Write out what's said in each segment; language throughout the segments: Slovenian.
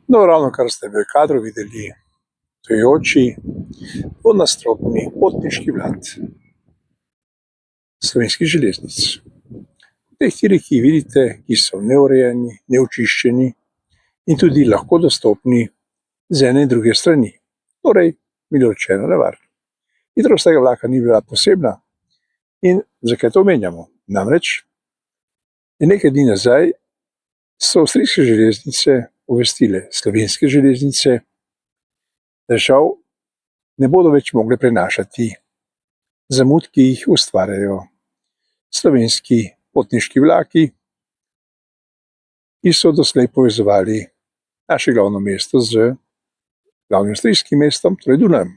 No, ravnokar ste v kadru videli stojoči dvonadstropni potniški vlak Slovenskih železnic. Teh tirih, ki jih vidite, ki so neurejeni, neočiščeni in tudi lahko dostopni z ene in druge strani. Torej, milo rečeno, nevarni. Hitrost tega vlaka ni bila posebna. In zakaj to omenjamo? Namreč, nekaj dni nazaj so avstrijske železnice obvestile Slovenske železnice, da žal ne bodo več mogle prenašati zamud, ki jih ustvarjajo slovenski potniški vlaki, ki so doslej povezovali naše glavno mesto z glavnim avstrijskim mestom, torej Dunajem.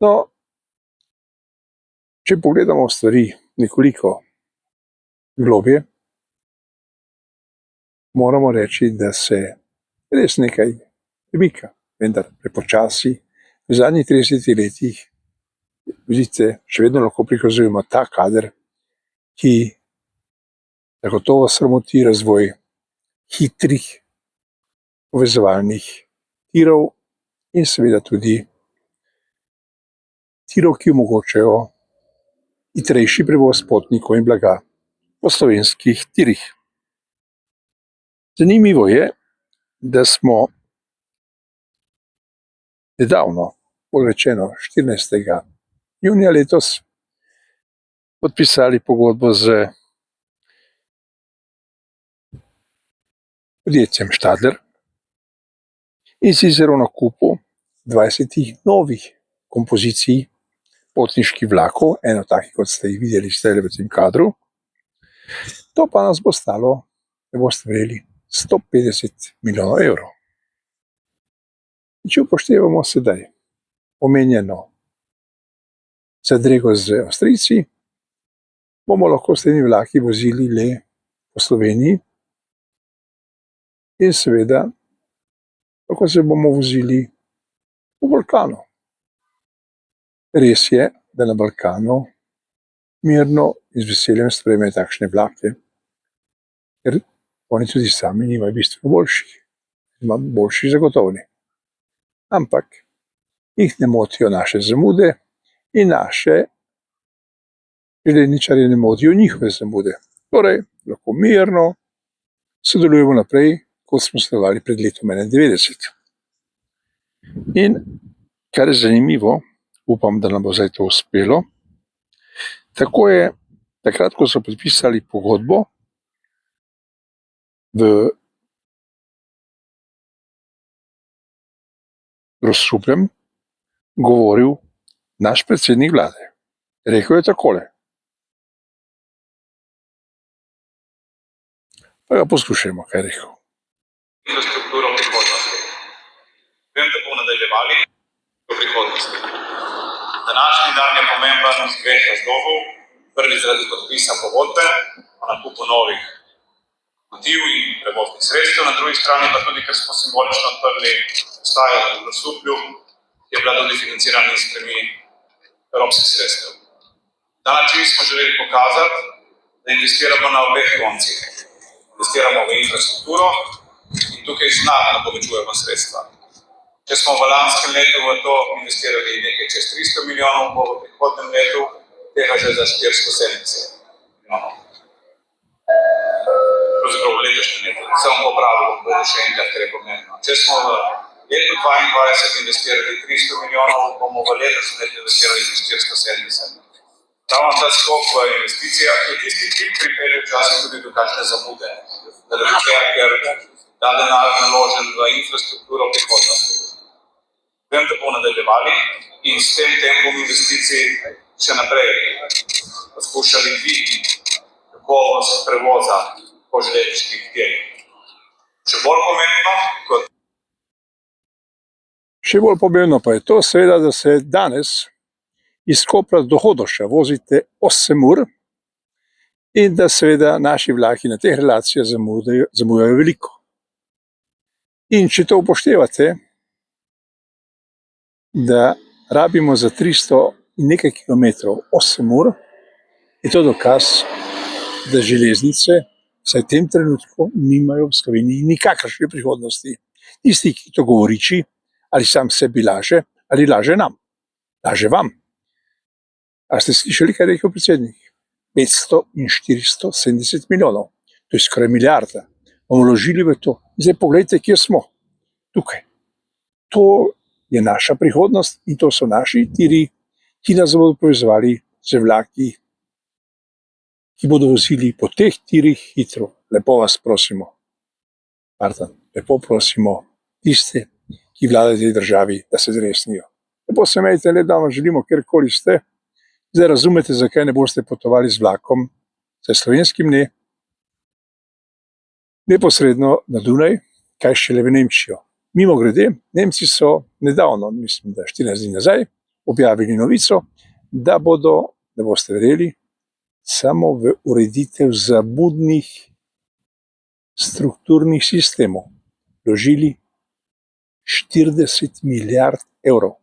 No, če pogledamo stvari nekoliko globje, moramo reči, da se res nekaj premika, vendar prepočasi. V zadnjih 30 letih, vidite, še vedno lahko prikazujemo ta kader, ki zagotovo sramoti razvoj hitrih povezovalnih tirov in seveda tudi tirov, ki omogočajo hitrejši prevoz potnikov in blaga po slovenskih tirih. Zanimivo je, da smo nedavno, bolj rečeno 14. junija letos, podpisali pogodbo z podjetjem Stadler, in sicer o nakupu 20 novih kompozicij potniških vlakov, eno takih, kot ste jih videli zdaj v tem kadru. To pa nas bo stalo, ne boste verjeli, 150 milijonov evrov. Če upoštevamo sedaj omenjeno zadrego z Avstrijci, bomo lahko s temi vlaki vozili le po Sloveniji in seveda lahko se bomo vozili po Balkanu. Res je, da na Balkanu mirno in z veseljem sprejmejo takšne vlake, ker oni tudi sami nimajo bistveno boljših, imam boljših zagotovni. Ampak jih ne motijo naše zamude in naše železničarje ne motijo njihove zamude. Torej, lahko mirno sodelujemo naprej, kot smo sodelovali pred letom 1991. In kar je zanimivo, upam, da nam bo zdaj to uspelo, tako je takrat, ko so podpisali pogodbo, v Grosupljem govoril naš predsednik vlade. Rekel je takole. Pa ga poslušajmo, kaj je rekel. Infrastrukturo prihodnosti. Vem, da bomo nadaljevali v prihodnosti. Današnji dan je pomemben iz dveh razlogov. Prvi zaradi podpisa pogodbe o nakupu novih motiv in prevoznih sredstev, na drugi strani pa tudi, ker smo simbolično odprli postajo v Grosuplju, ki je bila tudi financirana iz strani evropskih sredstev. Ta način smo želeli pokazati, da investiramo na obeh koncih. Investiramo v infrastrukturo in tukaj znatno povečujemo sredstva. Če smo v lanskem letu v to investirali nekaj čez 300 milijonov, bo v prihodnem letu tega že za 470 milijonov. Pravzaprav v letošnjem letu. Se bom popravil, bo še enkrat, ker je pomembno. Če smo v letu 2022 investirali 300 milijonov, bomo v letošnjem letu investirali za 470. Ravno ta skok v investicijah je tisti, ki pripelje včasih tudi do kakšne zamude. Zaradi tega, ker ta denar naložen v infrastrukturo prihodnosti. Vem, da bomo nadaljevali in s tem tempom investicij še naprej poskušali dvigniti kakovost prevoza po železniških tirih. Še bolj pomembno pa je to, seveda, da se danes iz Kopra do Hodoša vozite 8 ur in da seveda naši vlaki na teh relacijah zamujajo veliko. In če to upoštevate, da rabimo za 300 in nekaj kilometrov 8 ur, je to dokaz, da železnice saj v tem trenutku nimajo v Sloveniji nikakršne prihodnosti. Tisti, ki to govoriči, ali sam sebi laže, ali laže nam, laže vam. A ste slišali, kaj je rekel predsednik? 500 in 470 milijonov, to je skoraj milijarda, bomo vložili v to. Zdaj pogledajte, kje smo. Tukaj. To je naša prihodnost in to so naši tiri, ki nas bodo povezovali z vlaki, ki bodo vozili po teh tirih hitro. Lepo vas prosimo, lepo prosimo tiste, ki vladajo tej državi, da se zresnijo. Lepo se imejte, le da vam želimo, kjerkoli ste. Zdaj razumete, zakaj ne boste potovali z vlakom, saj slovenskim ne, neposredno na Dunaj, kaj šele v Nemčijo. Mimo grede, Nemci so nedavno, mislim, da 14 dni nazaj, objavili novico, da bodo, ne boste verjeli, samo v ureditev zamudnih strukturnih sistemov vložili 40 milijard evrov.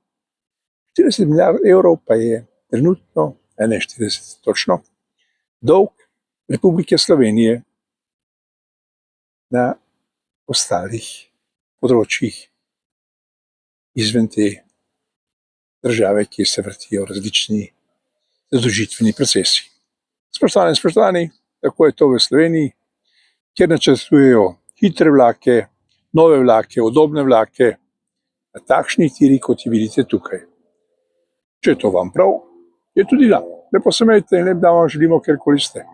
40 milijard evrov pa je trenutno, 41 točno, dolg Republike Slovenije na ostalih področjih izven te države, kjer se vrtijo različni zadolžitveni procesi. Spoštovani in spoštovani, tako je to v Sloveniji, kjer načrtujejo hitre vlake, nove vlake, udobne vlake, na takšnih tirih, kot jih vidite tukaj. Če je to vam prav, je tudi nam. Lepo se imejte in lep dan vam želimo, kjerkoli ste.